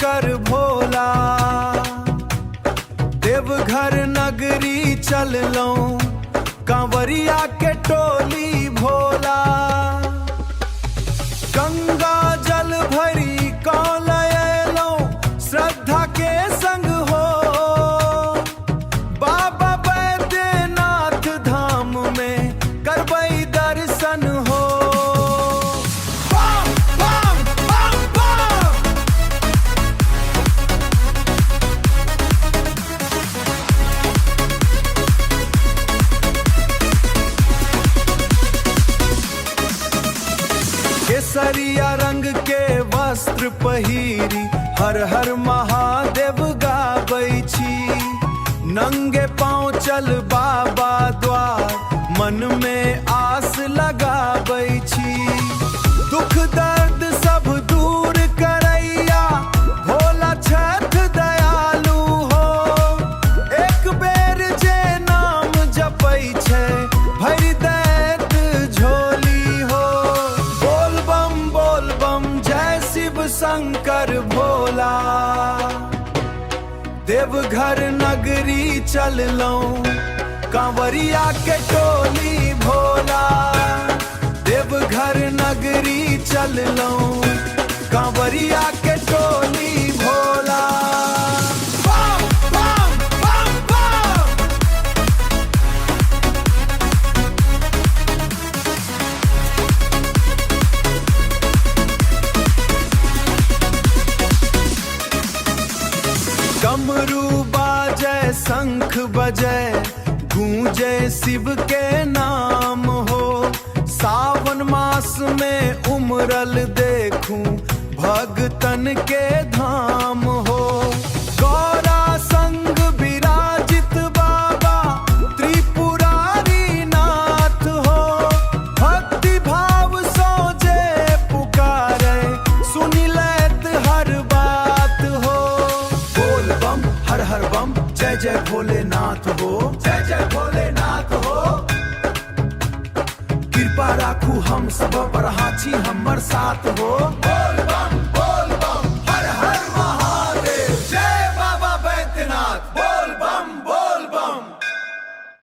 शंकर भोला। देवघर नगरी चललो कांवरिया के टोली भोला। गंगा जल भरी कौन लयलो श्रद्धा के संग हो। बाबा बैद्यनाथ धाम में करबई दर्शन हो। बम बम बम बम। केसरिया रंग के वस्त्र पहिरी हर हर महादेव गाबै छी। नंगे पाँव चल बाबा द्वार मन में आस लगाबै छी। दुख दर्द सब दूर करैया भोला छठ दयालु हो। एक बेर जे नाम जपै छै भरि दैत झोली हो। बोल बम जय शिव शंकर भोला। देवघर नगरी चललो कांवरिया के टोली भोला। देवघर नगरी चललो कांवरिया के टोली भोला। बम बम बम बम। डमरू बाजे शंख बजे गूंजे शिव के नाम हो। सावन मास में उमरल देखूं भगतन के धाम हो। गौरा संग विराजित बाबा त्रिपुरारी नाथ हो। भक्ति भाव सो जे पुकारे सुनि लेत हर बात हो। बोल बम हर हर बम जय जय भोलेनाथ हो। जय जय भोलेनाथ हो। कृपा राखू हम सब पर हाथी हमर साथ हो। बोल